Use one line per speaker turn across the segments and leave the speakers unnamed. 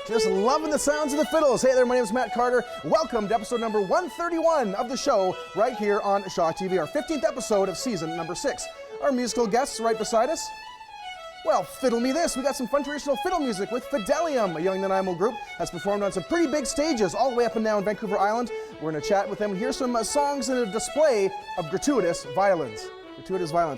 Just loving the sounds of the fiddles. Hey there, my name is Matt Carter. Welcome to episode number 131 of the show right here on Shaw TV, our 15th episode of season number 6. Our musical guests right beside us. Well, fiddle me this. We got some fun traditional fiddle music with Fiddelium, a young Nanaimo group that's performed on some pretty big stages all the way up and down Vancouver Island. We're going to chat with them and hear some songs and a display of gratuitous violins.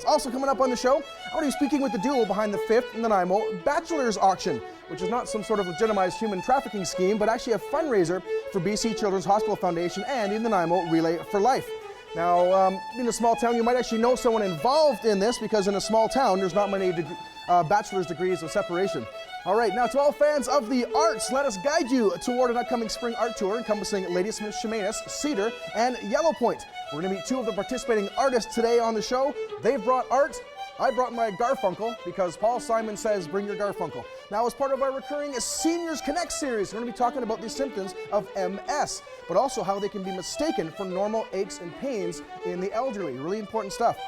Also coming up on the show, I'm going to be speaking with the duo behind the 5th Nanaimo Bachelor's auction, which is not some sort of legitimized human trafficking scheme, but actually a fundraiser for BC Children's Hospital Foundation and the Nanaimo Relay for Life. Now, in a small town, you might actually know someone involved in this because in a small town, there's not many bachelor's degrees of separation. All right, now to all fans of the arts, let us guide you toward an upcoming spring art tour encompassing Ladysmith, Chemainus, Cedar and Yellowpoint. We're going to meet two of the participating artists today on the show. They've brought art. I brought my Garfunkel because Paul Simon says bring your Garfunkel. Now, as part of our recurring Seniors Connect series, we're going to be talking about the symptoms of MS, but also how they can be mistaken for normal aches and pains in the elderly. Really important stuff.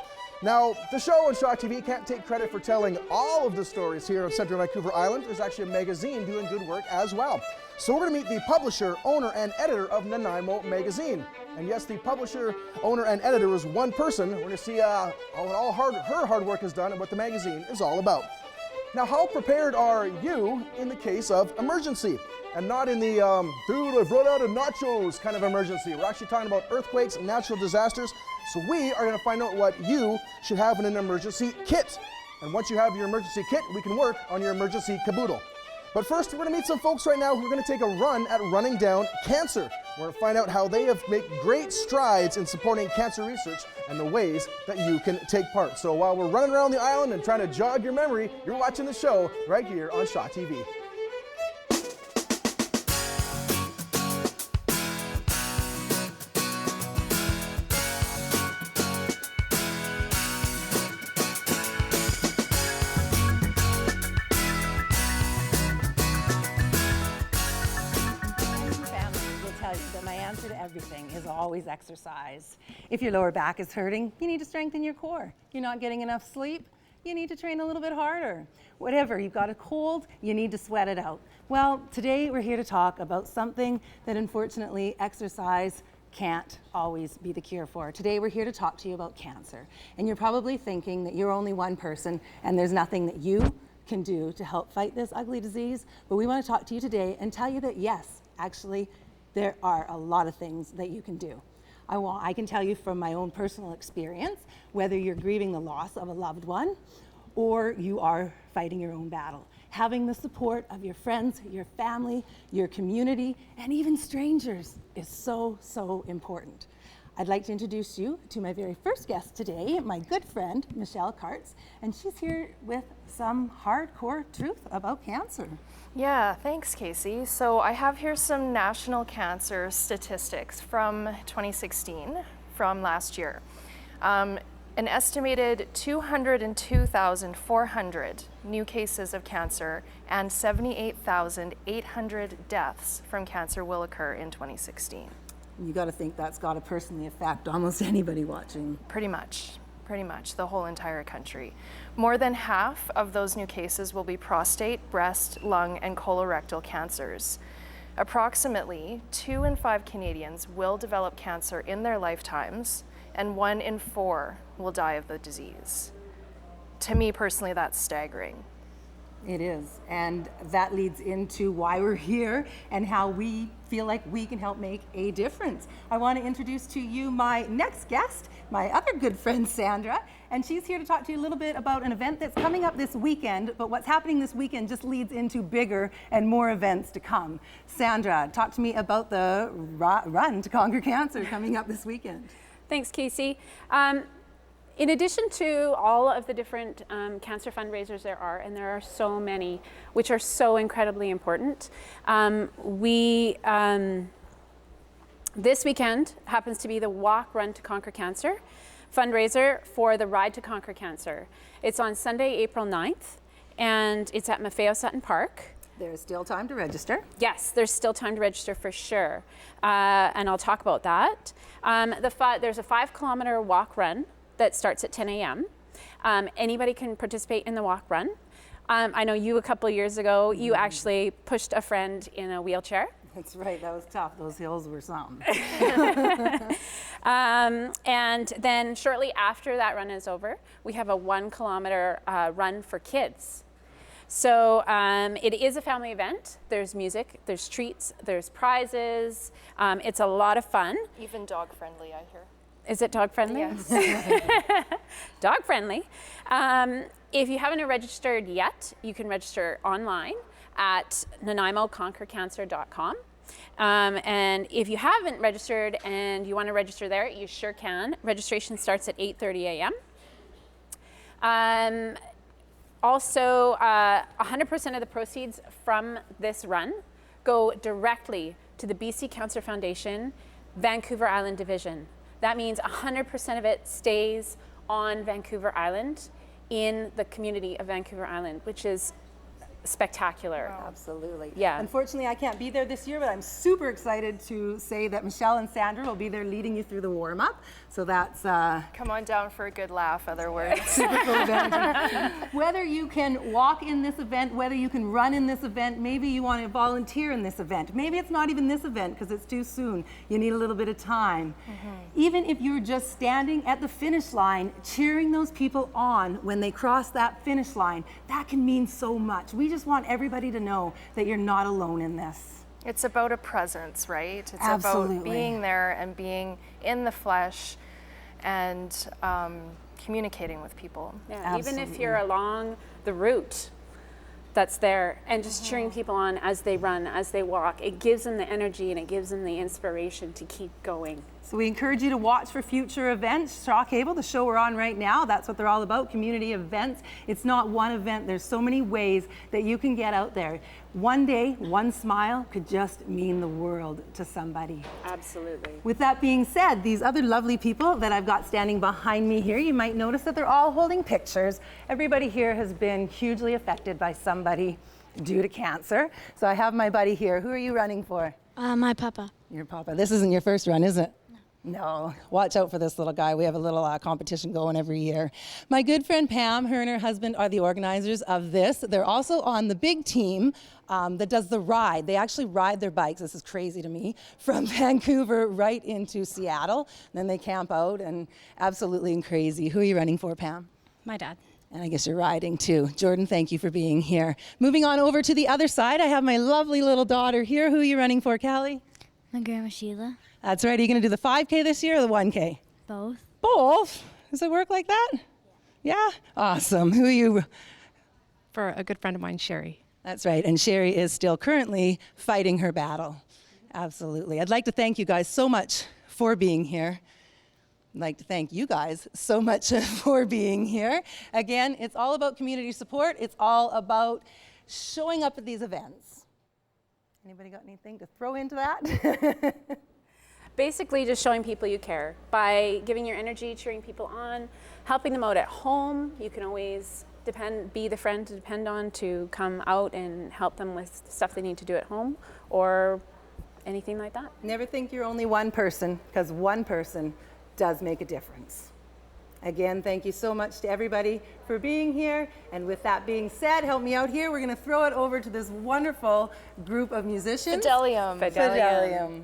Now, the show on Shaw TV can't take credit for telling all of the stories here of Central Vancouver Island. There's actually a magazine doing good work as well. So we're going to meet the publisher, owner, and editor of Nanaimo magazine. And yes, the publisher, owner, and editor is one person. We're going to see how her hard work is done and what the magazine is all about. Now, how prepared are you in the case of emergency? And not in the, dude, I've run out of nachos kind of emergency. We're actually talking about earthquakes, natural disasters. So we are going to find out what you should have in an emergency kit. And once you have your emergency kit, we can work on your emergency caboodle. But first, we're going to meet some folks right now who are going to take a run at running down cancer. We're going to find out how they have made great strides in supporting cancer research and the ways that you can take part. So while we're running around the island and trying to jog your memory, you're watching the show right here on Shaw TV.
Everything is always exercise. If your lower back is hurting, you need to strengthen your core. You're not getting enough sleep, you need to train a little bit harder. Whatever, you've got a cold, you need to sweat it out. Well, today we're here to talk about something that unfortunately exercise can't always be the cure for. Today we're here to talk to you about cancer. And you're probably thinking that you're only one person and there's nothing that you can do to help fight this ugly disease. But we want to talk to you today and tell you that yes, actually, there are a lot of things that you can do. I can tell you from my own personal experience, whether you're grieving the loss of a loved one or you are fighting your own battle. Having the support of your friends, your family, your community, and even strangers is so, so important. I'd like to introduce you to my very first guest today, my good friend, Michelle Kartz, and she's here with some hardcore truth about cancer.
Yeah, thanks, Kasey. So I have here some national cancer statistics from 2016, from last year. An estimated 202,400 new cases of cancer and 78,800 deaths from cancer will occur in 2016.
You got to think that's got to personally affect almost anybody watching.
Pretty much, the whole entire country. More than half of those new cases will be prostate, breast, lung, and colorectal cancers. Approximately 2 in 5 Canadians will develop cancer in their lifetimes, and 1 in 4 will die of the disease. To me personally, that's staggering.
It is, and that leads into why we're here and how we feel like we can help make a difference. I want to introduce to you my next guest, my other good friend Sandra, and she's here to talk to you a little bit about an event that's coming up this weekend, but what's happening this weekend just leads into bigger and more events to come. Sandra, talk to me about the Run to Conquer Cancer coming up this weekend.
Thanks, Kasey. In addition to all of the different cancer fundraisers there are, and there are so many, which are so incredibly important, this weekend happens to be the Walk, Run to Conquer Cancer fundraiser for the Ride to Conquer Cancer. It's on Sunday, April 9th, and it's at Maffeo Sutton Park.
There's still time to register.
Yes, there's still time to register for sure, and I'll talk about that. There's a 5-kilometer walk run that starts at 10 a.m. Anybody can participate in the walk run. I know you a couple of years ago, you actually pushed a friend in a wheelchair.
That's right, that was tough. Those hills were something.
And then shortly after that run is over, we have a 1 kilometer run for kids. So it is a family event. There's music, there's treats, there's prizes. It's a lot of fun.
Even dog friendly, I hear.
Is it dog friendly?
Yes.
Dog friendly. If you haven't registered yet, you can register online at NanaimoConquerCancer.com. And if you haven't registered and you want to register there, you sure can. Registration starts at 8:30 a.m. Also, 100% of the proceeds from this run go directly to the BC Cancer Foundation, Vancouver Island Division. That means 100% of it stays on Vancouver Island in the community of Vancouver Island, which is spectacular.
Wow. Absolutely.
Yeah.
Unfortunately, I can't be there this year, but I'm super excited to say that Michelle and Sandra will be there leading you through the warm-up. So that's
Come on down for a good laugh, other words.
super cool event. Whether you can walk in this event, whether you can run in this event, maybe you want to volunteer in this event. Maybe it's not even this event because it's too soon. You need a little bit of time. Even if you're just standing at the finish line, cheering those people on when they cross that finish line, that can mean so much. We just want everybody to know that you're not alone in this.
It's about a presence, right? It's
Absolutely.
about being there and being in the flesh and communicating with people.
Yeah, even if you're along the route that's there and just cheering people on as they run, as they walk, it gives them the energy and it gives them the inspiration to keep going.
So we encourage you to watch for future events. Shaw Cable, the show we're on right now, that's what they're all about, community events. It's not one event. There's so many ways that you can get out there. One day, one smile could just mean the world to somebody.
Absolutely.
With that being said, these other lovely people that I've got standing behind me here, you might notice that they're all holding pictures. Everybody here has been hugely affected by somebody due to cancer. So I have my buddy here. Who are you running for?
My papa.
Your papa. This isn't your first run, is it? No. Watch out for this little guy. We have a little competition going every year. My good friend Pam, her and her husband are the organizers of this. They're also on the big team that does the ride. They actually ride their bikes, this is crazy to me, from Vancouver right into Seattle. And then they camp out and absolutely crazy. Who are you running for, Pam?
My dad.
And I guess you're riding too. Jordan, thank you for being here. Moving on over to the other side, I have my lovely little daughter here. Who are you running for, Callie?
My grandma Sheila.
That's right. Are you going to do the 5K this year or the 1K?
Both.
Both? Does it work like that? Yeah? Awesome. Who are you?
For a good friend of mine, Sherry.
That's right. And Sherry is still currently fighting her battle. Absolutely. I'd like to thank you guys so much for being here. I'd like to thank you guys so much for being here. Again, it's all about community support. It's all about showing up at these events. Anybody got anything to throw into that?
Basically just showing people you care by giving your energy, cheering people on, helping them out at home. You can always be the friend to depend on to come out and help them with stuff they need to do at home or anything like that.
Never think you're only one person, because one person does make a difference. Again, thank you so much to everybody for being here. And with that being said, help me out here. We're going to throw it over to this wonderful group of musicians.
Fiddelium.
Fiddelium.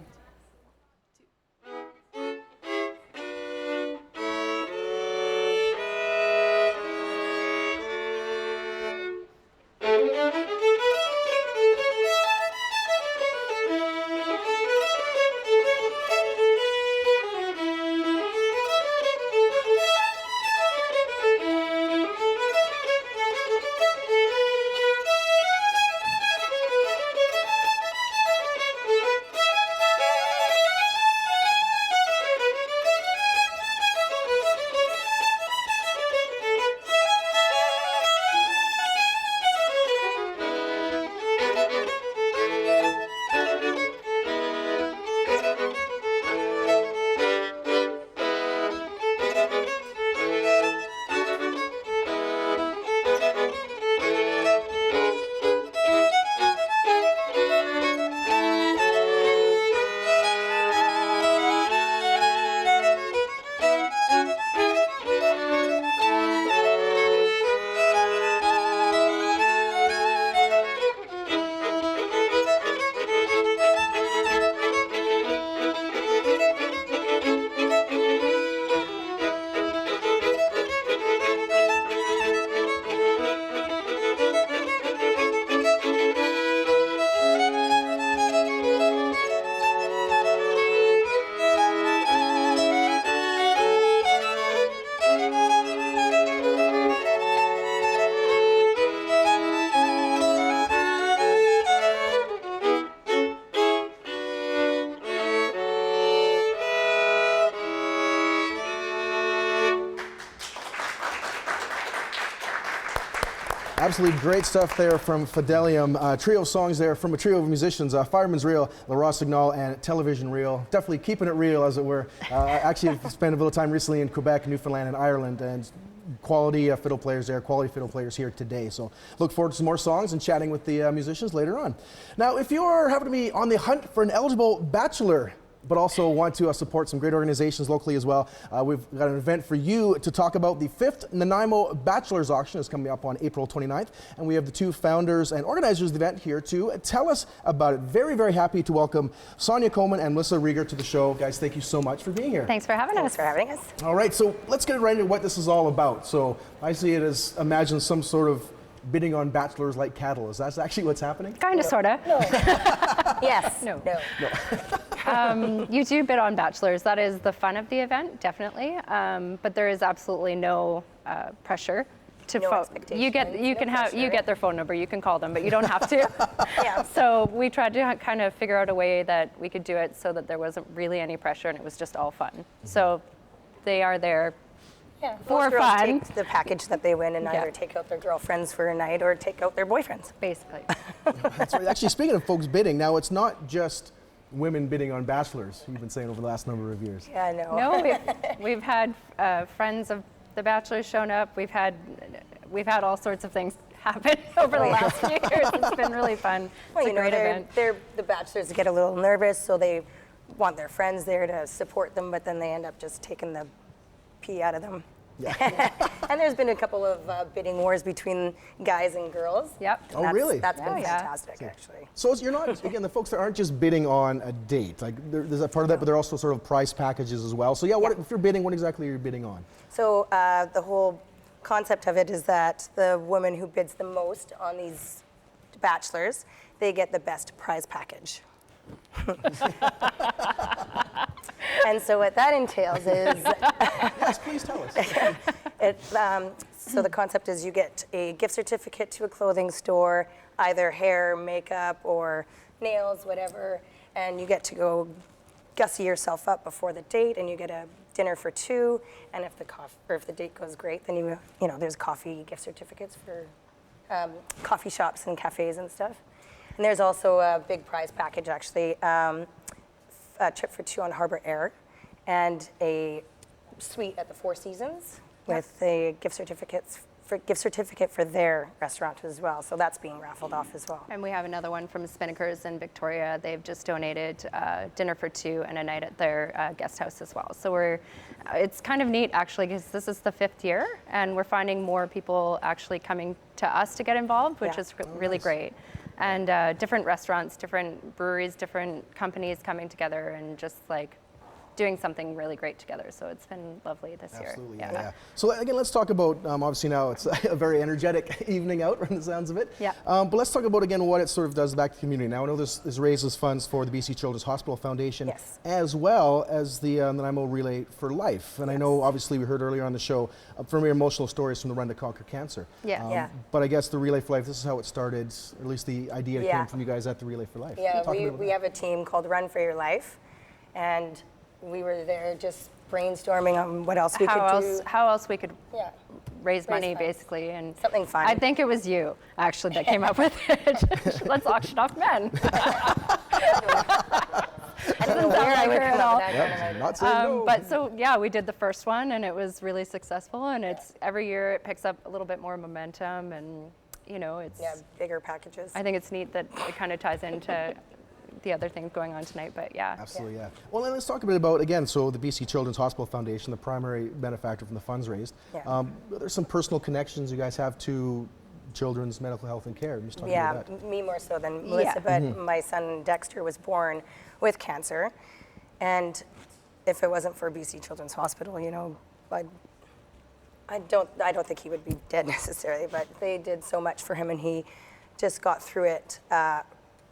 Absolutely great stuff there from Fiddelium. Trio of songs there from a trio of musicians, Firemans Reel, Rossignal, and Television Reel. Definitely keeping it real, as it were. Actually, I've spent a little time recently in Quebec, Newfoundland, and Ireland, and quality fiddle players there, quality fiddle players here today. So look forward to some more songs and chatting with the musicians later on. Now, if you're happen to be on the hunt for an eligible bachelor, but also want to support some great organizations locally as well, we've got an event for you to talk about. The 5th Nanaimo Bachelor's Auction is coming up on April 29th, and we have the two founders and organizers of the event here to tell us about it. Very, very happy to welcome Sonia Coleman and Melissa Rieger to the show. Guys, thank you so much for being here.
Thanks for having us.
All right, so let's get right into what this is all about. So I see it as, imagine some sort of bidding on bachelors like cattle. Is that actually what's happening?
Kind of, sort of.
No.
Yes.
No.
You do bid on bachelors. That is the fun of the event, definitely. But there is absolutely no pressure to
No
phone.
expectations,
You
no pressure.
get their phone number. You can call them, but you don't have to.
Yeah.
So we tried to kind of figure out a way that we could do it so that there wasn't really any pressure and it was just all fun. So they are there.
Yeah,
For
most girls
fun.
take the package that they win and
Yeah.
either take out their girlfriends for a night or take out their boyfriends.
Basically.
That's right. Actually, speaking of folks bidding, now it's not just women bidding on bachelors, you've been saying over the last number of years.
Yeah, I know.
No, we've had friends of the Bachelor shown up. We've had all sorts of things happen over the last few years. It's been really fun.
Well,
It's a great event.
the bachelors get a little nervous, so they want their friends there to support them, but then they end up just taking the pee out of them.
Yeah.
And there's been a couple of bidding wars between guys and girls.
Yep.
Oh,
That's-
really?
That's been
Oh, yeah.
fantastic, actually.
So you're not, again, the folks that aren't just bidding on a date, like there's a part of that, but there are also sort of price packages as well. So yeah, if you're bidding, what exactly are you bidding on?
So the whole concept of it is that the woman who bids the most on these bachelors, they get the best prize package. And so what that entails is,
Yes, please tell us.
so the concept is you get a gift certificate to a clothing store, either hair, makeup, or nails, whatever, and you get to go gussy yourself up before the date, and you get a dinner for two, and if the date goes great, then you know there's coffee gift certificates for coffee shops and cafes and stuff. And there's also a big prize package, actually, a trip for two on Harbor Air, and a suite at the Four Seasons with a gift certificate for their restaurant as well. So that's being raffled off as well.
And we have another one from Spinnakers in Victoria. They've just donated dinner for two and a night at their guest house as well. So it's kind of neat actually, because this is the 5th year and we're finding more people actually coming to us to get involved, which
Yeah.
is really great. And different restaurants, different breweries, different companies coming together and just like doing something really great together. So it's been lovely this year.
Absolutely, yeah. So again, let's talk about, obviously now it's a very energetic evening out from the sounds of it.
Yeah.
But let's talk about again what it sort of does back to the community. Now I know this raises funds for the BC Children's Hospital Foundation,
Yes.
as well as the Nanaimo Relay for Life. And I know obviously we heard earlier on the show from your emotional stories from the Run to Conquer Cancer.
Yeah.
Yeah.
But I guess the Relay for Life, this is how it started, or at least the idea
Yeah.
came from you guys at the Relay for Life.
Yeah,
Talk a bit about
we
that.
have a team called Run for Your Life, and we were there just brainstorming on what else we could do.
How else we could
Yeah.
raise money
funds.
basically, and
Something fun.
I think it was you actually that came up with it. Let's auction off men.
I don't know where I would come up with that kind of
Yep,
idea.
not saying no.
But so yeah, we did the first one and it was really successful, and it's every year it picks up a little bit more momentum, and you know it's.
Yeah, bigger packages.
I think it's neat that it kind of ties into the other things going on tonight, but yeah.
Absolutely, yeah. Well, then let's talk a bit about, again, so the BC Children's Hospital Foundation, the primary benefactor from the funds raised.
Yeah.
There's some personal connections you guys have to children's medical health and care. Just talk
Yeah,
about that.
me more so than Melissa, but my son Dexter was born with cancer, and if it wasn't for BC Children's Hospital, you know, I don't think he would be dead necessarily, but they did so much for him, and he just got through it,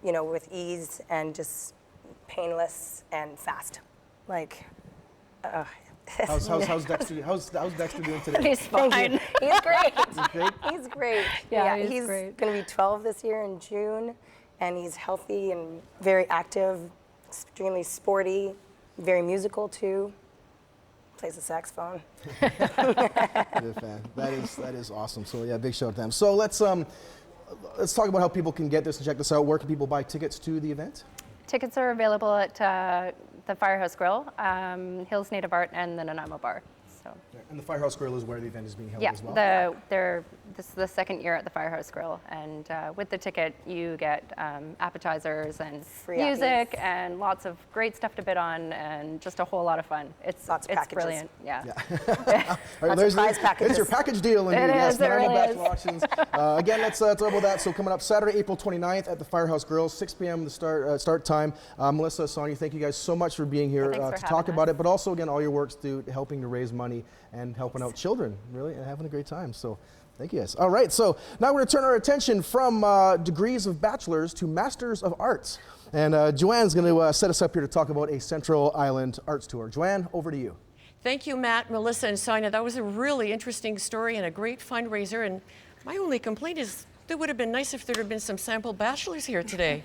you know, with ease and just painless and fast. Like,
How's Dexter doing today?
He's fine.
he's great.
Great?
He's great.
Yeah, he's
he's
great.
going to be 12 this year in June, and he's healthy and very active, extremely sporty, very musical too. plays the saxophone.
Good fan. That is awesome. So yeah, big shout out to them. So let's talk about how people can get this and check this out. Where can people buy tickets to the event?
Tickets are available at the Firehouse Grill, Hills Native Art, and the Nanaimo Bar. So.
And the Firehouse Grill is where the event is being held
Yeah,
as well?
this is the second year at the Firehouse Grill, and with the ticket you get appetizers and
Free
music and lots of great stuff to bid on and just a whole lot of fun. It's brilliant. Yeah.
All right, there's your package deal.
It is, it really is.
Bachelor Auctions. Again, let's talk about that. So coming up Saturday, April 29th at the Firehouse Grill, 6 p.m. the start time. Melissa, Sonia, thank you guys so much for being here to talk about it, but also again all your works to helping to raise money and helping out children, really, and having a great time. So thank you guys. All right, so now we're going to turn our attention from degrees of bachelors to masters of arts. And Joanne's going to set us up here to talk about a Central Island arts tour. Joanne, over to you.
Thank you, Matt, Melissa, and Sonia. That was a really interesting story and a great fundraiser. And my only complaint is it would have been nice if there had been some sample bachelors here today.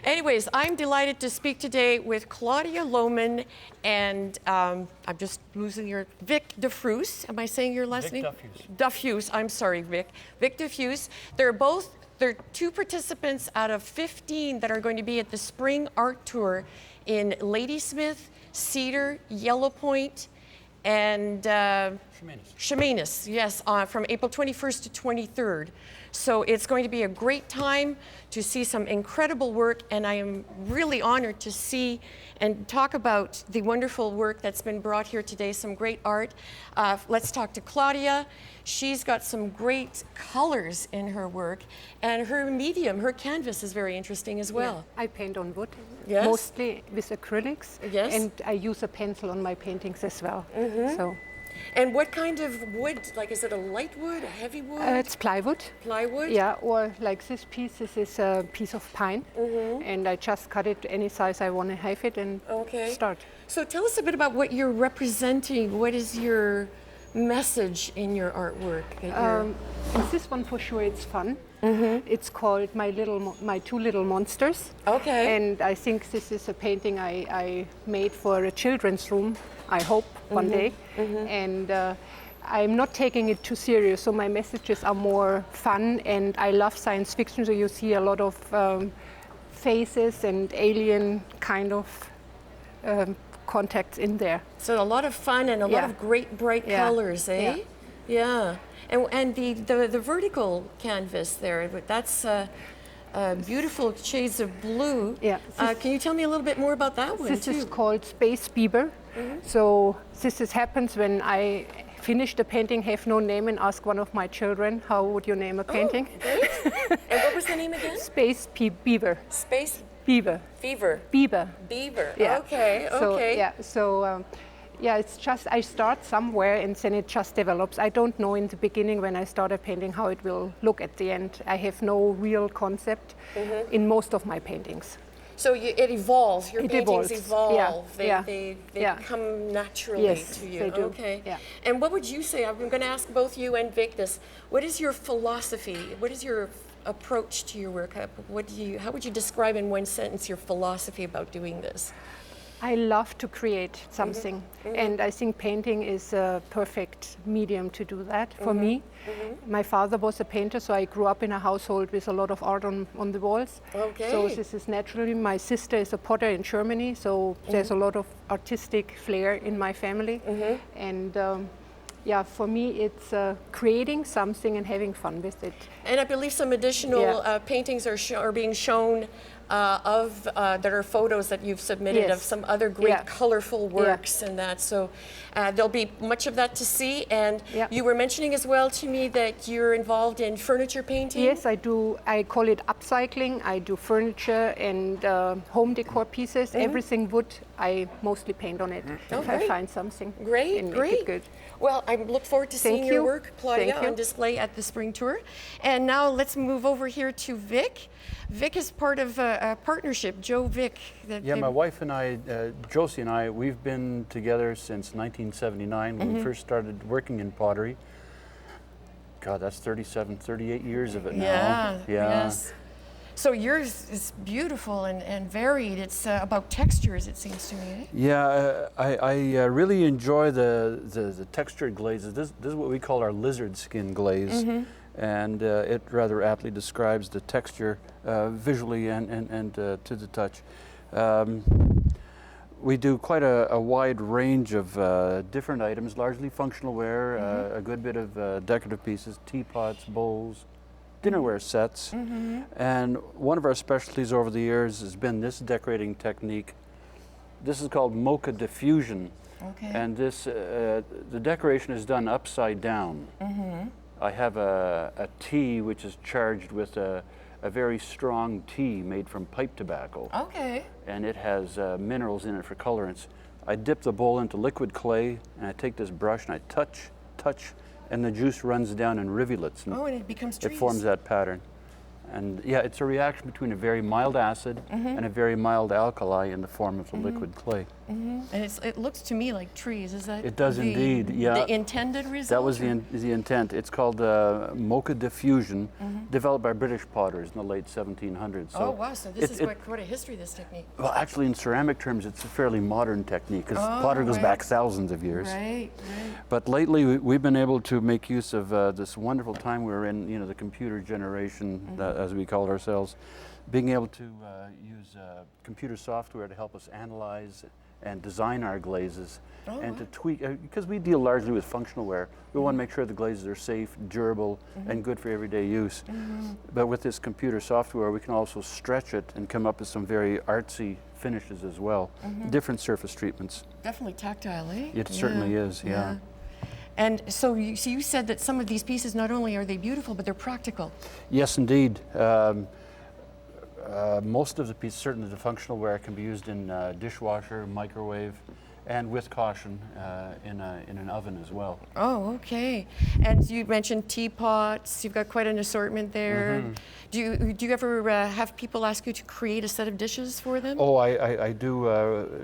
Anyways, I'm delighted to speak today with Claudia Lohmann and I'm just losing your Vic Duffhues. Am I saying your last name?
Duffhues.
Duffhues. I'm sorry, Vic. Vic Duffhues. They're two participants out of 15 that are going to be at the Spring Art Tour in Ladysmith, Cedar, Yellowpoint, and Chemainus, yes, from April 21st to 23rd. So it's going to be a great time to see some incredible work, and I am really honored to see and talk about the wonderful work that's been brought here today, some great art. Let's talk to Claudia. She's got some great colors in her work, and her medium, her canvas is very interesting as well.
Yeah, I paint on wood,
yes,
mostly with acrylics,
yes,
and I use a pencil on my paintings as well.
Mm-hmm.
So.
And what kind of wood? Like, is it a light wood, a heavy wood?
It's plywood.
Plywood?
Yeah, or like this piece, this is a piece of pine, and I just cut it any size I want to have it and start.
So tell us a bit about what you're representing. What is your message in your artwork?
And this one for sure, it's fun. It's called My Two Little Monsters.
Okay.
And I think this is a painting I made for a children's room, I hope, one day. And I'm not taking it too serious, so my messages are more fun, and I love science fiction, so you see a lot of faces and alien kind of contacts in there.
So a lot of fun and a lot of great bright colors, eh? Yeah. And the vertical canvas there, that's beautiful shades of blue.
Yeah.
Can you tell me a little bit more about that one
This
too?
is called Space Beaver. So this happens when I finish the painting, have no name, and ask one of my children, how would you name a painting?
Great. And what was the name again?
Space Beaver.
Space
Beaver.
Fever.
Beaver.
Beaver.
Yeah.
Okay.
So,
Okay.
it's just, I start somewhere and then it just develops. I don't know in the beginning when I started painting how it will look at the end. I have no real concept in most of my paintings.
So it evolves. Your paintings evolve.
Yeah.
They come naturally to you.
They do.
Okay.
Yeah.
And what would you say? I'm going to ask both you and Vic this. What is your philosophy? What is your approach to your work? How would you describe in one sentence your philosophy about doing this?
I love to create something, and I think painting is a perfect medium to do that for me. My father was a painter, so I grew up in a household with a lot of art on the walls.
Okay.
So this is naturally. My sister is a potter in Germany, so there's a lot of artistic flair in my family. And for me, it's creating something and having fun with it.
And I believe some additional paintings are being shown that are photos that you've submitted of some other great colorful works and that. So there'll be much of that to see. And you were mentioning as well to me that you're involved in furniture painting.
Yes, I do. I call it upcycling. I do furniture and home decor pieces. Everything wood, I mostly paint on it if I find something.
Great,
and
great.
Make it good.
Well, I look forward to seeing your work, Claudia, on display at the Spring Tour. And now let's move over here to Vic. Vic is part of a partnership, Joe Vic.
My wife and I, Josie and I, we've been together since 1979 when we first started working in pottery. God, that's 38 years of it now.
Yes. So yours is beautiful and varied. It's about textures, it seems to me. Eh?
Yeah, I really enjoy the textured glazes. This is what we call our lizard skin glaze, and it rather aptly describes the texture visually and to the touch. We do quite a wide range of different items, largely functional wear, a good bit of decorative pieces, teapots, bowls, dinnerware sets, and one of our specialties over the years has been this decorating technique. This is called mocha diffusion, and this the decoration is done upside down. I have a tea which is charged with a very strong tea made from pipe tobacco. And it has minerals in it for colorants. I dip the bowl into liquid clay, and I take this brush and I touch, and the juice runs down in rivulets. And
and it becomes trees.
It forms that pattern. And yeah, it's a reaction between a very mild acid and a very mild alkali in the form of the liquid clay.
And it looks to me like trees. Is that
It does indeed, yeah.
The intended result?
That was the intent. It's called mocha diffusion, developed by British potters in the late 1700s. So
oh wow, so this is quite a history, this technique.
Well, actually in ceramic terms, it's a fairly modern technique, because pottery goes back thousands of years.
Right.
But lately we've been able to make use of this wonderful time we're in, the computer generation, as we call ourselves, being able to use computer software to help us analyze and design our glazes and to tweak, because we deal largely with functional wear. We want to make sure the glazes are safe, durable, and good for everyday use. But with this computer software, we can also stretch it and come up with some very artsy finishes as well, different surface treatments.
Definitely tactile, eh?
It certainly is, yeah.
And so you said that some of these pieces, not only are they beautiful, but they're practical.
Yes, indeed. Most of the pieces, certainly the functional wear, can be used in dishwasher, microwave, and with caution in an oven as well.
Oh, okay. And you mentioned teapots. You've got quite an assortment there. Do you ever have people ask you to create a set of dishes for them?
Oh, I do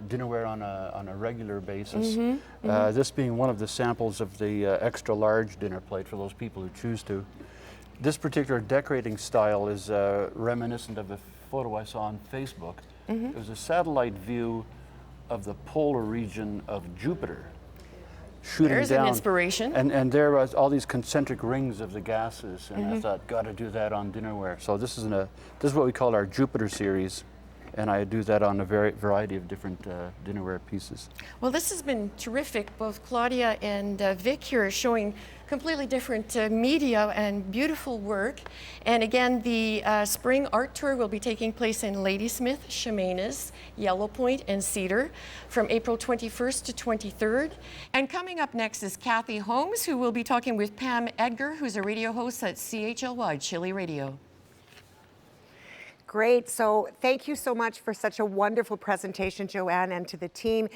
dinnerware on a regular basis. This being one of the samples of the extra large dinner plate for those people who choose to. This particular decorating style is reminiscent of a photo I saw on Facebook. It was a satellite view of the polar region of Jupiter, shooting
There's
down.
An inspiration.
And there was all these concentric rings of the gases, and I thought, got to do that on dinnerware. So this is what we call our Jupiter series, and I do that on a variety of different dinnerware pieces.
Well, this has been terrific. Both Claudia and Vic here are showing completely different media and beautiful work. And again, the spring art tour will be taking place in Ladysmith, Chemainus, Yellowpoint, and Cedar from April 21st to 23rd. And coming up next is Cathy Holmes, who will be talking with Pam Edgar, who's a radio host at CHLY Radio.
Great. So thank you so much for such a wonderful presentation, Joanne, and to the team.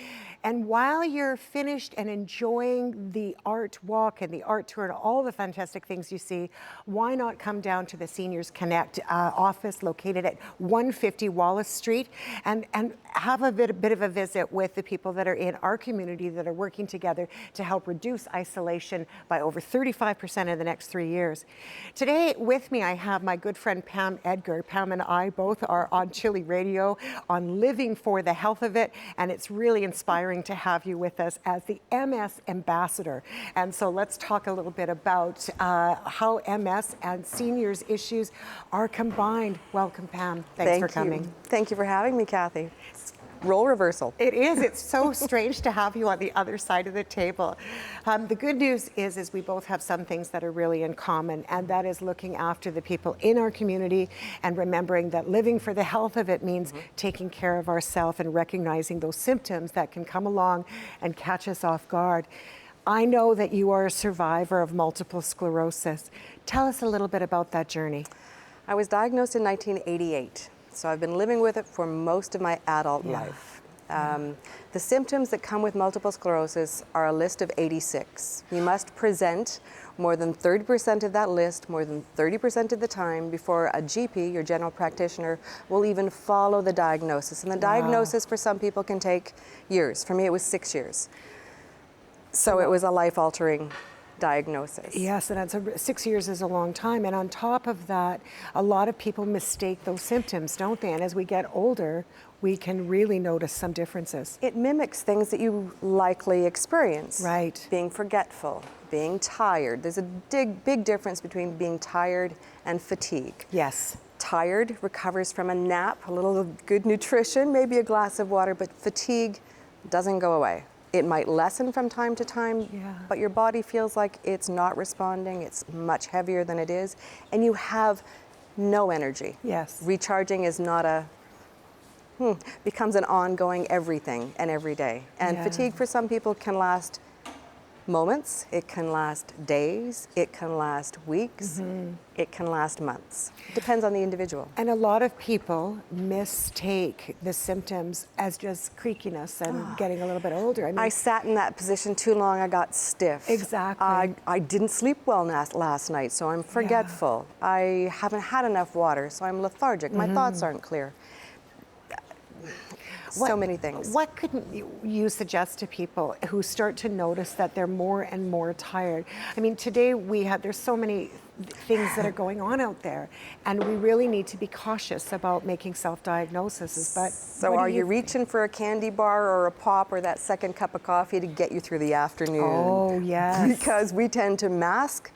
And while you're finished and enjoying the art walk and the art tour and all the fantastic things you see, why not come down to the Seniors Connect office located at 150 Wallace Street and have a bit of a visit with the people that are in our community that are working together to help reduce isolation by over 35% in the next 3 years. Today with me, I have my good friend Pam Edgar. Pam and I both are on CHLY Radio on Living for the Health of It, and it's really inspiring to have you with us as the MS ambassador. And so let's talk a little bit about how MS and seniors issues are combined. Welcome, Pam. Thanks for coming.
Thank you for having me, Cathy. Role reversal.
It is. It's so strange to have you on the other side of the table. The good news is we both have some things that are really in common, and that is looking after the people in our community and remembering that living for the health of it means taking care of ourselves and recognizing those symptoms that can come along and catch us off guard. I know that you are a survivor of multiple sclerosis. Tell us a little bit about that journey.
I was diagnosed in 1988. So I've been living with it for most of my adult life. The symptoms that come with multiple sclerosis are a list of 86. You must present more than 30% of that list, more than 30% of the time before a GP, your general practitioner, will even follow the diagnosis. And the diagnosis for some people can take years. For me, it was 6 years. So it was a life-altering diagnosis.
Yes, and 6 years is a long time. And on top of that, a lot of people mistake those symptoms, don't they? And as we get older, we can really notice some differences.
It mimics things that you likely experience.
Right.
Being forgetful, being tired. There's a big difference between being tired and fatigue.
Yes.
Tired recovers from a nap, a little good nutrition, maybe a glass of water, but fatigue doesn't go away. It might lessen from time to time, but your body feels like it's not responding. It's much heavier than it is, and you have no energy.
Yes.
Recharging is not becomes an ongoing everything and every day. And fatigue for some people can last moments, it can last days, it can last weeks, it can last months. Depends on the individual.
And a lot of people mistake the symptoms as just creakiness and getting a little bit older.
I sat in that position too long, I got stiff.
Exactly.
I didn't sleep well last night, so I'm forgetful. I haven't had enough water, so I'm lethargic. My thoughts aren't clear. So many things.
What could you suggest to people who start to notice that they're more and more tired? I mean, today there's so many things that are going on out there, and we really need to be cautious about making self-diagnoses. But
so are you reaching for a candy bar or a pop or that second cup of coffee to get you through the afternoon?
Oh, yes.
Because we tend to mask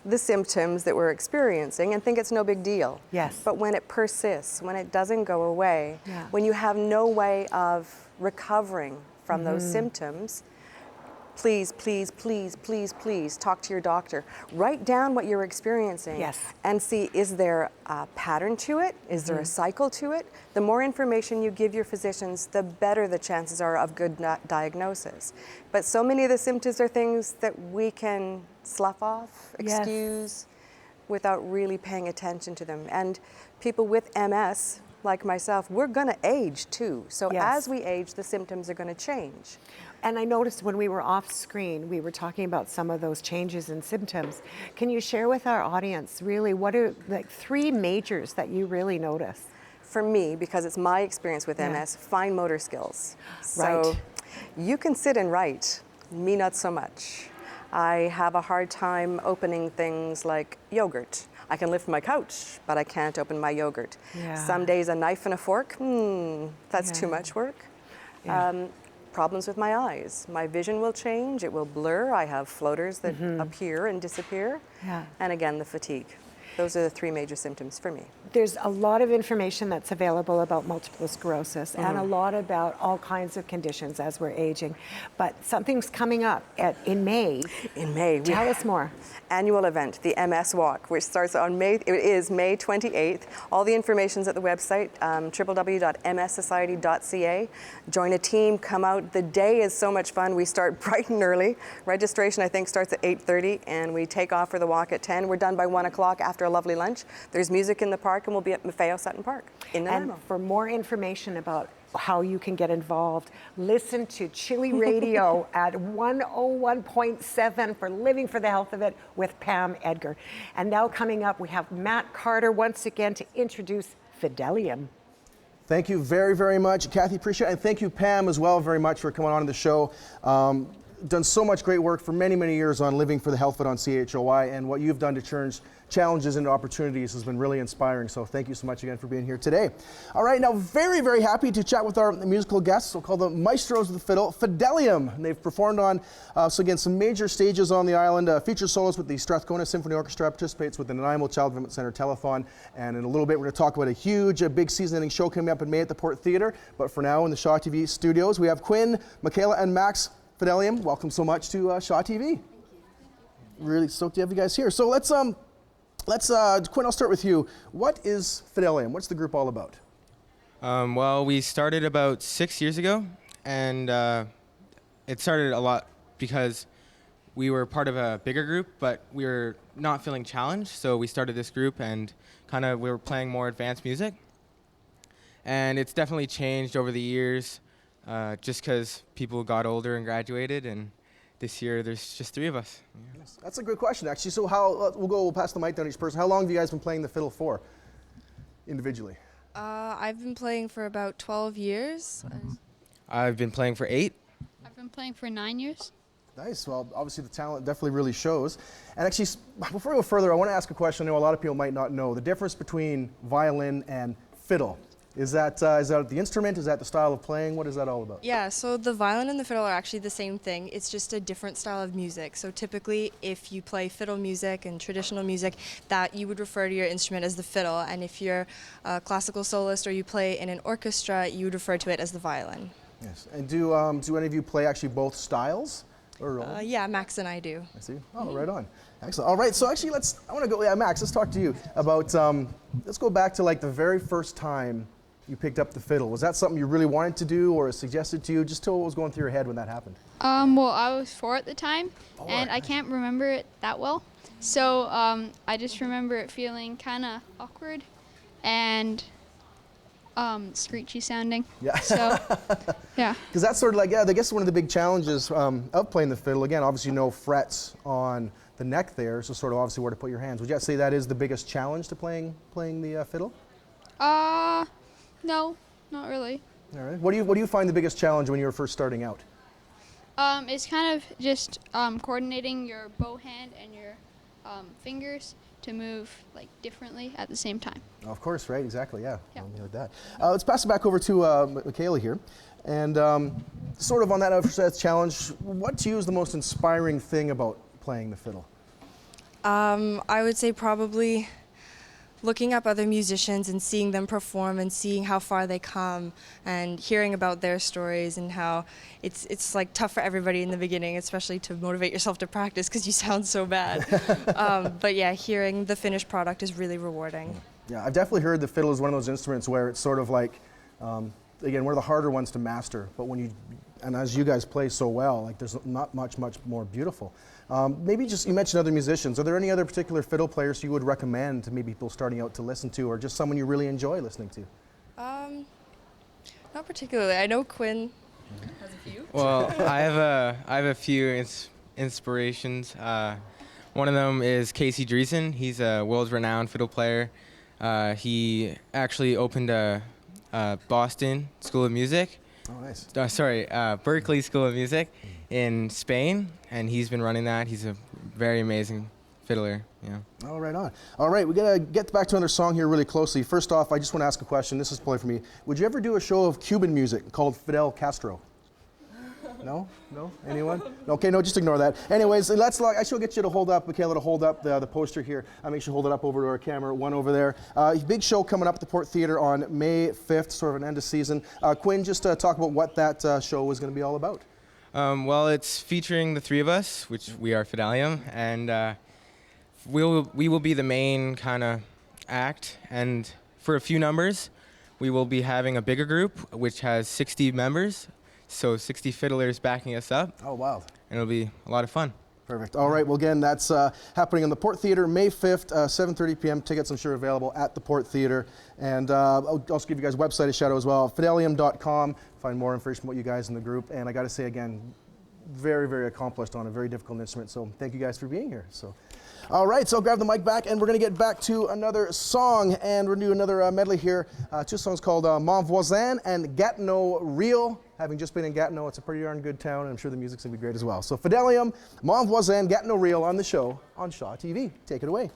the symptoms that we're experiencing and think it's no big deal.
Yes.
But when it persists, when it doesn't go away, when you have no way of recovering from those symptoms, please, please, please, please, please talk to your doctor. Write down what you're experiencing and see, is there a pattern to it? Is there a cycle to it? The more information you give your physicians, the better the chances are of good diagnosis. But so many of the symptoms are things that we can slough off, excuse, without really paying attention to them. And people with MS, like myself, we're going to age too. So as we age, the symptoms are going to change.
And I noticed when we were off screen, we were talking about some of those changes in symptoms. Can you share with our audience really what are like 3 majors that you really notice?
For me, because it's my experience with MS, fine motor skills. So you can sit and write, me not so much. I have a hard time opening things like yogurt. I can lift my couch, but I can't open my yogurt. Some days a knife and a fork, that's too much work. Problems with my eyes. My vision will change, it will blur. I have floaters that appear and disappear. And again, the fatigue. Those are the 3 major symptoms for me.
There's a lot of information that's available about multiple sclerosis and a lot about all kinds of conditions as we're aging. But something's coming up in May.
In May.
Tell us more.
Annual event, the MS Walk, which starts on May 28th. All the information's at the website, www.mssociety.ca. Join a team, come out. The day is so much fun. We start bright and early. Registration, I think, starts at 8:30, and we take off for the walk at 10. We're done by 1 o'clock after a lovely lunch. There's music in the park, and we'll be at Maffeo Sutton Park in Nanaimo.
And for more information about how you can get involved, listen to CHLY Radio at 101.7 for Living for the Health of It with Pam Edgar. And now coming up, we have Matt Carter once again to introduce Fiddelium.
Thank you very, very much, Cathy. Appreciate it. And thank you, Pam, as well, very much for coming on the show. Done so much great work for many, many years on Living for the Health of It on CHLY, and what you've done to turn challenges into opportunities has been really inspiring. So thank you so much again for being here today. All right, now very, very happy to chat with our musical guests. We'll call them Maestros of the Fiddle, Fiddelium. And they've performed on, so again, some major stages on the island. Feature solos with the Strathcona Symphony Orchestra, participates with the Nanaimo Child Development Center Telethon. And in a little bit, we're going to talk about a big season-ending show coming up in May at the Port Theatre. But for now, in the Shaw TV studios, we have Quinn, Michaela, and Max. Fiddelium, welcome so much to Shaw TV. Thank you. Really stoked to have you guys here. So let's Quinn, I'll start with you. What is Fiddelium? What's the group all about?
Well, we started about 6 years ago, and it started a lot because we were part of a bigger group, but we were not feeling challenged, so we started this group and we were playing more advanced music. And it's definitely changed over the years. Just because people got older and graduated, and this year there's just 3 of us. Yeah.
Yes. That's a good question, actually. So we'll pass the mic down to each person. How long have you guys been playing the fiddle for, individually?
I've been playing for about 12 years.
I've been playing for 8.
I've been playing for 9 years.
Nice. Well, obviously the talent definitely really shows. And actually, before we go further, I want to ask a question I know a lot of people might not know. The difference between violin and fiddle. Is that the instrument? Is that the style of playing? What is that all about?
Yeah, so the violin and the fiddle are actually the same thing. It's just a different style of music. So typically, if you play fiddle music and traditional music, that you would refer to your instrument as the fiddle. And if you're a classical soloist or you play in an orchestra, you would refer to it as the violin.
Yes. And do any of you play actually both styles? Or
yeah, Max and I do.
I see. Oh, right on. Excellent. All right. So actually, I want to go. Yeah, Max. Let's talk to you about. Let's go back to like the very first time you picked up the fiddle. Was that something you really wanted to do, or suggested to you? Just tell what was going through your head when that happened.
Well, I was 4 at the time, and I can't remember it that well. So I just remember it feeling kind of awkward and screechy sounding.
Yeah.
So, yeah.
Because that's sort of like, I guess one of the big challenges of playing the fiddle, again, obviously no frets on the neck there, so sort of obviously where to put your hands. Would you say that is the biggest challenge to playing the fiddle?
No, not really.
All right. What do you find the biggest challenge when you were first starting out?
It's kind of just coordinating your bow hand and your fingers to move like differently at the same time.
Of course, right? Exactly. Yeah. Like that. Let's pass it back over to Michaela here, and sort of on that challenge. What to you is the most inspiring thing about playing the fiddle?
I would say probably looking up other musicians and seeing them perform and seeing how far they come and hearing about their stories and how it's like tough for everybody in the beginning, especially to motivate yourself to practice because you sound so bad. But yeah, hearing the finished product is really rewarding.
Yeah, I've definitely heard the fiddle is one of those instruments where it's sort of like, again, one of the harder ones to master, but and as you guys play so well, like there's not much more beautiful. Maybe just, you mentioned other musicians. Are there any other particular fiddle players you would recommend to maybe people starting out to listen to, or just someone you really enjoy listening to?
Not particularly. I know Quinn has a few.
Well, I have a few inspirations. One of them is Casey Dreesen. He's a world-renowned fiddle player. He actually opened a Boston School of Music.
Oh, nice.
Berkeley School of Music in Spain, and he's been running that. He's a very amazing fiddler. Yeah.
Oh, right on. All right, we're gonna get back to another song here really closely. First off, I just want to ask a question. This is probably for me. Would you ever do a show of Cuban music called Fidel Castro? No? No? Anyone? Okay, no, just ignore that. Anyways, I shall get you to hold up, Michaela, to hold up the poster here. I'll make sure you hold it up over to our camera, one over there. Big show coming up at the Port Theatre on May 5th, sort of an end of season. Quinn, just talk about what that show is going to be all about.
Well, it's featuring the three of us, which we are Fiddelium, and we will be the main kind of act. And for a few numbers, we will be having a bigger group, which has 60 members. So 60 fiddlers backing us up.
Oh, wow.
And it'll be a lot of fun.
Perfect. All right. Well, again, that's happening in the Port Theatre, May 5th, 7:30 p.m. Tickets, I'm sure, available at the Port Theatre. And I'll also give you guys a website a shout out as well, fiddelium.com. Find more information about you guys in the group. And I got to say, again, very, very accomplished on a very difficult instrument. So thank you guys for being here. So, all right. So grab the mic back, and we're going to get back to another song. And we're going to do another medley here. Two songs called Mon Voisin and Gatineau Real. Having just been in Gatineau, it's a pretty darn good town, and I'm sure the music's going to be great as well. So Fiddelium, Mon Voisin, Gatineau Real on the show on Shaw TV. Take it away.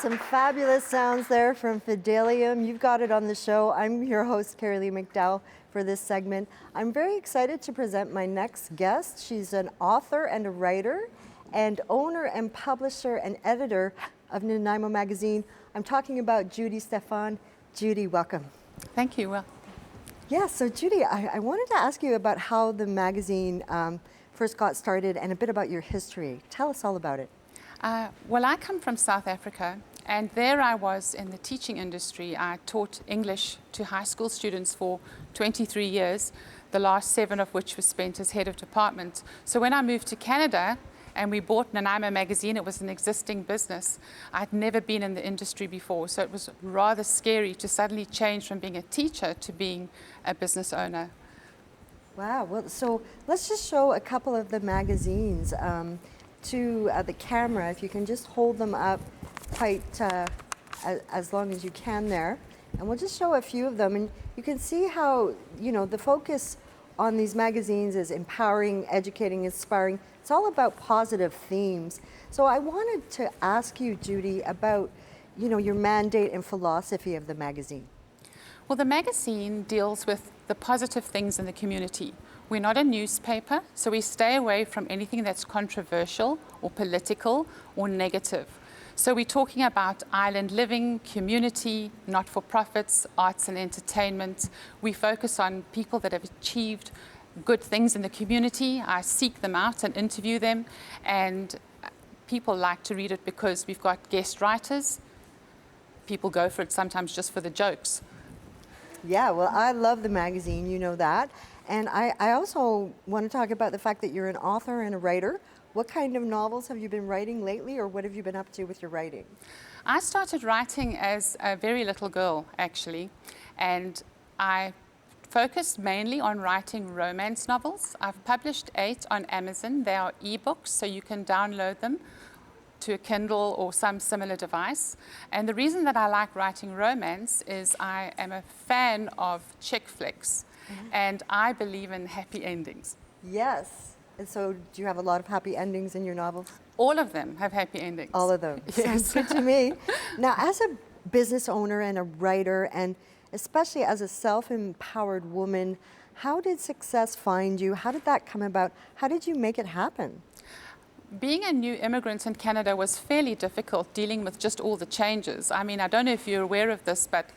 Some fabulous sounds there from Fiddelium. You've got it on the show. I'm your host, Kerilie McDowall, for this segment. I'm very excited to present my next guest. She's an author and a writer and owner and publisher and editor of Nanaimo magazine. I'm talking about Judy Stephan. Judy, welcome.
Thank you. Well,
yeah, so Judy, I wanted to ask you about how the magazine first got started and a bit about your history. Tell us all about it.
Well, I come from South Africa, and there I was in the teaching industry. I taught English to high school students for 23 years, the last 7 of which was spent as head of department. So when I moved to Canada and we bought Nanaimo magazine, it was an existing business. I'd never been in the industry before, so it was rather scary to suddenly change from being a teacher to being a business owner.
Wow, well, so let's just show a couple of the magazines to the camera, if you can just hold them up quite as long as you can there. And we'll just show a few of them. And you can see how, the focus on these magazines is empowering, educating, inspiring. It's all about positive themes. So I wanted to ask you, Judy, about, your mandate and philosophy of the magazine.
Well, the magazine deals with the positive things in the community. We're not a newspaper, so we stay away from anything that's controversial or political or negative. So we're talking about island living, community, not-for-profits, arts and entertainment. We focus on people that have achieved good things in the community. I seek them out and interview them, and people like to read it because we've got guest writers. People go for it sometimes just for the jokes.
Yeah, well, I love the magazine, you know that. And I also want to talk about the fact that you're an author and a writer. What kind of novels have you been writing lately, or what have you been up to with your writing?
I started writing as a very little girl, actually, and I focused mainly on writing romance novels. I've published 8 on Amazon. They are ebooks, so you can download them to a Kindle or some similar device. And the reason that I like writing romance is I am a fan of chick flicks, and I believe in happy endings.
Yes. And so do you have a lot of happy endings in your novels?
All of them have happy endings.
All of them.
Yes.
Sounds good to me. Now, as a business owner and a writer, and especially as a self-empowered woman, how did success find you? How did that come about? How did you make it happen?
Being a new immigrant in Canada was fairly difficult, dealing with just all the changes. I mean, I don't know if you're aware of this, but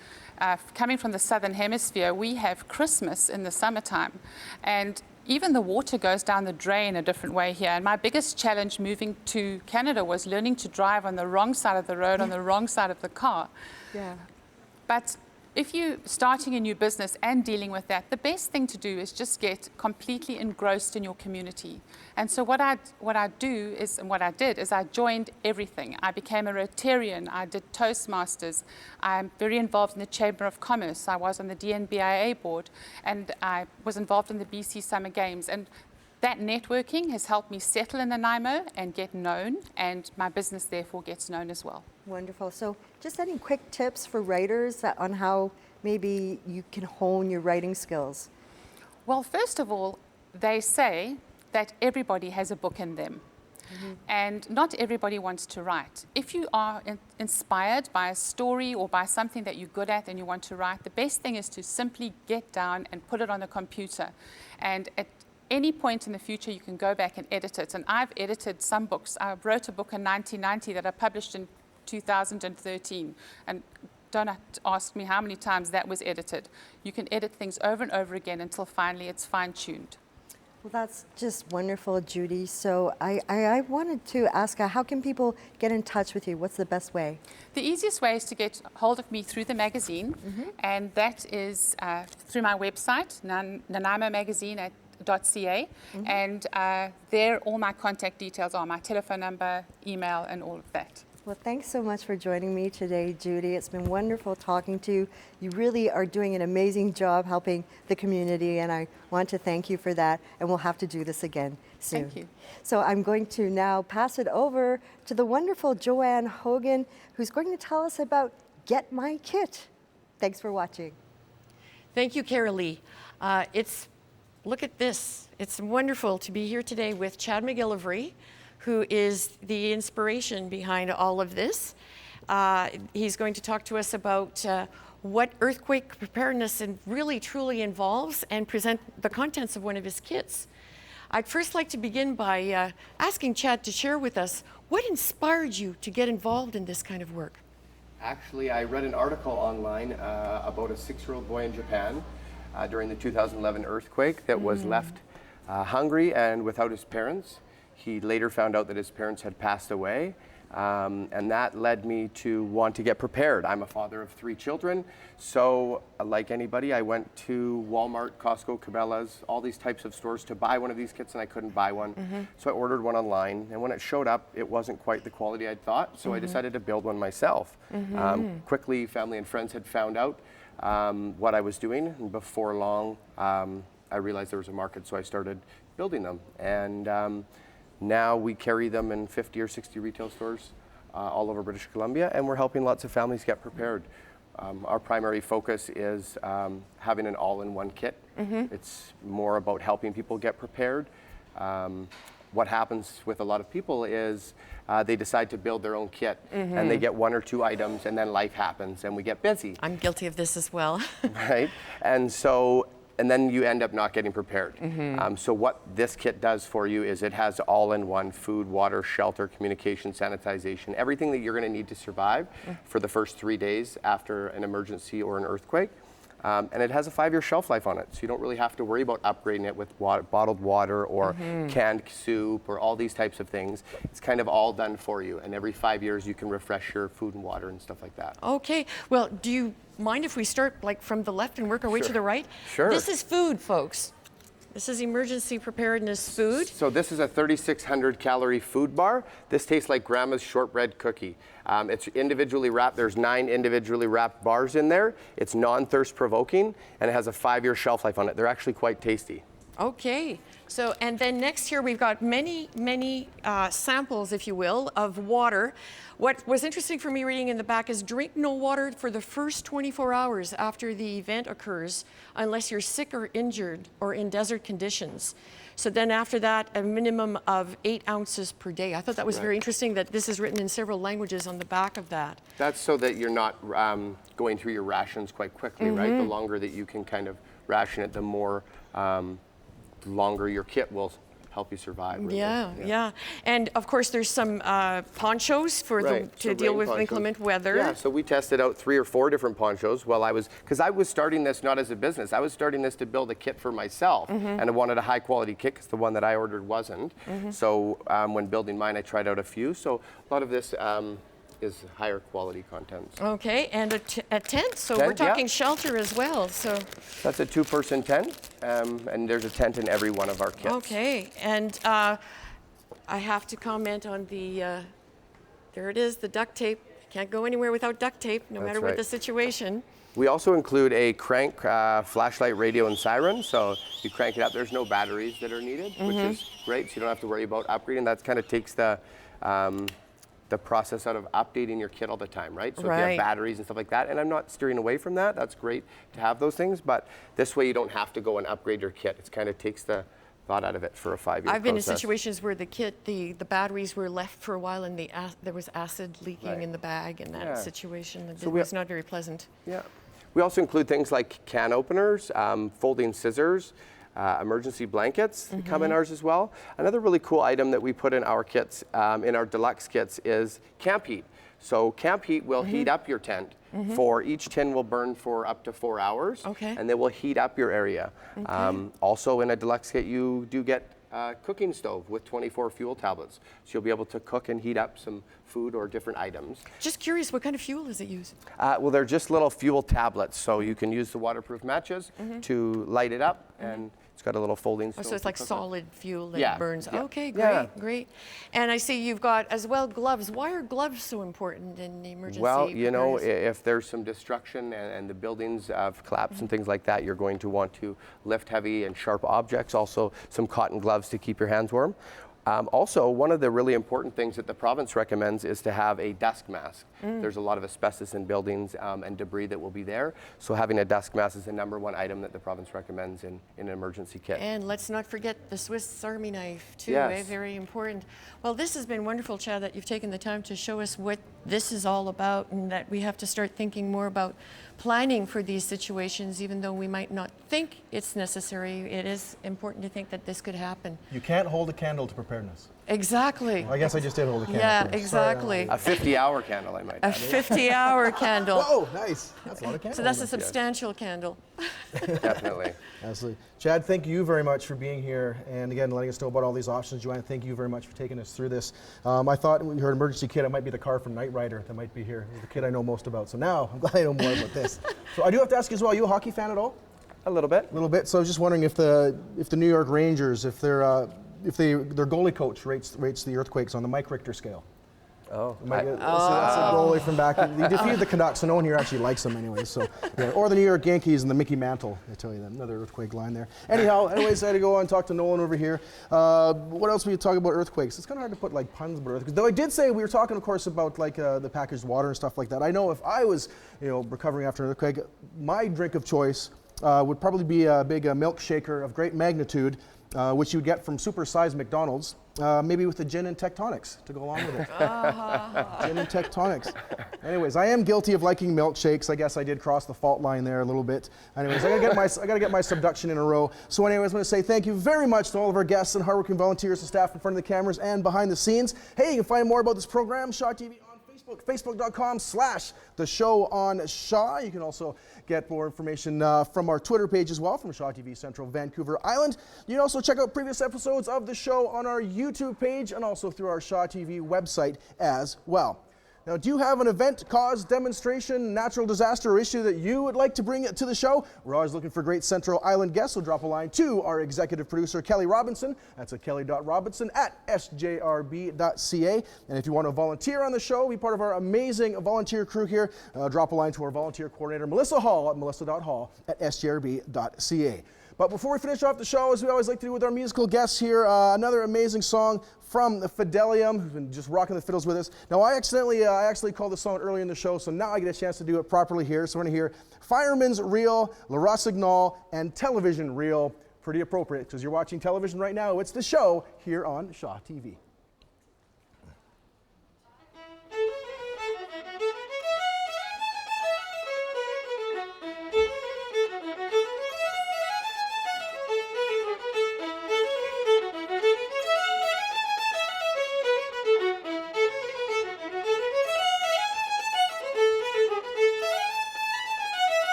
coming from the Southern Hemisphere, we have Christmas in the summertime. And even the water goes down the drain a different way here. And my biggest challenge moving to Canada was learning to drive on the wrong side of the road, on the wrong side of the car.
Yeah.
But if you're starting a new business and dealing with that, the best thing to do is just get completely engrossed in your community. And so what I did is I joined everything. I became a Rotarian. I did Toastmasters. I'm very involved in the Chamber of Commerce. I was on the DNBIA board, and I was involved in the BC Summer Games. And that networking has helped me settle in Nanaimo and get known, and my business therefore gets known as well.
Wonderful. So just any quick tips for writers on how maybe you can hone your writing skills?
Well, first of all, they say that everybody has a book in them. And not everybody wants to write. If you are inspired by a story or by something that you're good at and you want to write, the best thing is to simply get down and put it on the computer. And at any point in the future, you can go back and edit it. And I've edited some books. I wrote a book in 1990 that I published in 2013. And don't have to ask me how many times that was edited. You can edit things over and over again until finally it's fine-tuned.
Well, that's just wonderful, Judy. So I wanted to ask, how can people get in touch with you? What's the best way?
The easiest way is to get hold of me through the magazine, and that is through my website, nanaimomagazine.ca, and there all my contact details are, my telephone number, email, and all of that.
Well, thanks so much for joining me today, Judy. It's been wonderful talking to you. You really are doing an amazing job helping the community, and I want to thank you for that, and we'll have to do this again soon.
Thank you.
So I'm going to now pass it over to the wonderful Joanne Hogan, who's going to tell us about Get My Kit. Thanks for watching.
Thank you, Kerilie. Look at this. It's wonderful to be here today with Chad McGillivary, who is the inspiration behind all of this. He's going to talk to us about what earthquake preparedness really truly involves and present the contents of one of his kits. I'd first like to begin by asking Chad to share with us what inspired you to get involved in this kind of work.
Actually, I read an article online about a 6-year-old boy in Japan during the 2011 earthquake that was left hungry and without his parents. He later found out that his parents had passed away. And that led me to want to get prepared. I'm a father of 3 children, so like anybody, I went to Walmart, Costco, Cabela's, all these types of stores to buy one of these kits, and I couldn't buy one. So I ordered one online, and when it showed up, it wasn't quite the quality I'd thought, so I decided to build one myself. Quickly, family and friends had found out what I was doing, and before long, I realized there was a market, so I started building them. And now we carry them in 50 or 60 retail stores all over British Columbia, and we're helping lots of families get prepared. Our primary focus is having an all-in-one kit. It's more about helping people get prepared. What happens with a lot of people is they decide to build their own kit, and they get 1 or 2 items, and then life happens, and we get busy.
I'm guilty of this as well.
Right? And then you end up not getting prepared. So what this kit does for you is it has all-in-one food, water, shelter, communication, sanitization, everything that you're going to need to survive for the first 3 days after an emergency or an earthquake. And it has a 5-year shelf life on it, so you don't really have to worry about upgrading it with bottled water or canned soup or all these types of things. It's kind of all done for you, and every 5 years you can refresh your food and water and stuff like that.
Okay, well, do you mind if we start like from the left and work our way to the right?
Sure.
This is food, folks. This is emergency preparedness food.
So this is a 3,600 calorie food bar. This tastes like grandma's shortbread cookie. It's individually wrapped. There's 9 individually wrapped bars in there. It's non-thirst provoking, and it has a 5-year shelf life on it. They're actually quite tasty.
Okay, so and then next here we've got many samples, if you will, of water. What was interesting for me reading in the back is drink no water for the first 24 hours after the event occurs, unless you're sick or injured or in desert conditions. So then after that, a minimum of 8 ounces per day. I thought that was very interesting that this is written in several languages on the back of that.
That's so that you're not going through your rations quite quickly, right? The longer that you can kind of ration it, the more longer your kit will help you survive. Really.
Yeah. And of course, there's some ponchos for to deal with inclement weather.
Yeah, so we tested out 3 or 4 different ponchos because I was starting this not as a business. I was starting this to build a kit for myself, and I wanted a high quality kit because the one that I ordered wasn't. So when building mine, I tried out a few. So a lot of this is higher quality content.
Okay, and a tent, so we're talking shelter as well. So
that's a 2-person tent, and there's a tent in every one of our kits.
Okay, and I have to comment on the, there it is, the duct tape. Can't go anywhere without duct tape, no matter what the situation.
We also include a crank flashlight, radio, and siren. So you crank it up, there's no batteries that are needed, which is great, so you don't have to worry about upgrading. That kind of takes the process out of updating your kit all the time, right? So if you have batteries and stuff like that, and I'm not steering away from that, that's great to have those things, but this way you don't have to go and upgrade your kit. It kind of takes the thought out of it for a 5-year process.
I've been in situations where the kit, the batteries were left for a while and there was acid leaking in the bag in that situation. It was not very pleasant.
Yeah. We also include things like can openers, folding scissors, emergency blankets come in ours as well. Another really cool item that we put in our kits, in our deluxe kits, is camp heat. So camp heat will heat up your tent. For each tin will burn for up to 4 hours, and they will heat up your area. Also in a deluxe kit, you do get a cooking stove with 24 fuel tablets. So you'll be able to cook and heat up some food or different items.
Just curious, what kind of fuel does it use?
Well, they're just little fuel tablets. So you can use the waterproof matches to light it up, and it's got a little folding stove.
Oh, so it's like solid fuel that burns.
Yeah.
Okay, great, great. And I see you've got as well gloves. Why are gloves so important in the emergency?
Well, you know, if there's some destruction and the buildings have collapsed and things like that, you're going to want to lift heavy and sharp objects. Also, some cotton gloves to keep your hands warm. Also, one of the really important things that the province recommends is to have a dust mask. There's a lot of asbestos in buildings and debris that will be there. So having a dust mask is the #1 item that the province recommends in an emergency kit.
And let's not forget the Swiss Army knife, too,
Yes.
very important. Well, this has been wonderful, Chad, that you've taken the time to show us what this is all about, and that we have to start thinking more about planning for these situations, even though we might not think it's necessary. It is important to think that this could happen.
You can't hold a candle to preparedness.
Exactly.
I guess I just did hold a candle.
Yeah,
Sorry,
exactly.
A 50-hour candle, I might
A
add.
50-hour candle.
Whoa, nice. That's a lot of candles.
So that's a substantial candle.
Definitely.
Absolutely. Chad, thank you very much for being here and again letting us know about all these options. Joanne, thank you very much for taking us through this. I thought when you heard emergency kit, it might be the car from Knight Rider that might be here. It's the kid I know most about. So now I'm glad I know more about this. So I do have to ask you as well, are you a hockey fan at all?
A little bit.
A little bit. So I was just wondering if the New York Rangers, if their goalie coach rates the earthquakes on the Mike Richter scale.
Oh.
That's a goalie from back. He defeated the Canucks, so no one here actually likes him anyway. So, yeah. Or the New York Yankees and the Mickey Mantle. I tell you that, another earthquake line there. Anyhow, anyways, I had to go on and talk to Nolan over here. What else were you talking about earthquakes? It's kind of hard to put like puns about earthquakes. Though I did say we were talking, of course, about like the packaged water and stuff like that. I know if I was, recovering after an earthquake, my drink of choice would probably be a big milkshaker of great magnitude, which you would get from super-sized McDonald's, maybe with the gin and tectonics to go along with it. Gin and tectonics. Anyways, I am guilty of liking milkshakes. I guess I did cross the fault line there a little bit. Anyways, I gotta get my subduction in a row. So anyways, I'm gonna say thank you very much to all of our guests and hardworking volunteers and staff in front of the cameras and behind the scenes. Hey, you can find more about this program, Shaw TV, on Facebook, facebook.com/the show on Shaw. You can also get more information from our Twitter page as well, from Shaw TV Central Vancouver Island. You can also check out previous episodes of the show on our YouTube page and also through our Shaw TV website as well. Now, do you have an event, cause, demonstration, natural disaster, or issue that you would like to bring to the show? We're always looking for great Central Island guests, so drop a line to our executive producer, Kelly Robinson. That's at kelly.robinson@sjrb.ca. And if you want to volunteer on the show, be part of our amazing volunteer crew here, drop a line to our volunteer coordinator, Melissa Hall, at melissa.hall@sjrb.ca. But before we finish off the show, as we always like to do with our musical guests here, another amazing song from the Fiddelium, who's been just rocking the fiddles with us. Now, I actually called the song earlier in the show, so now I get a chance to do it properly here. So we're going to hear Firemans Reel, Rossignal, and Television Reel. Pretty appropriate, because you're watching television right now. It's the show here on Shaw TV.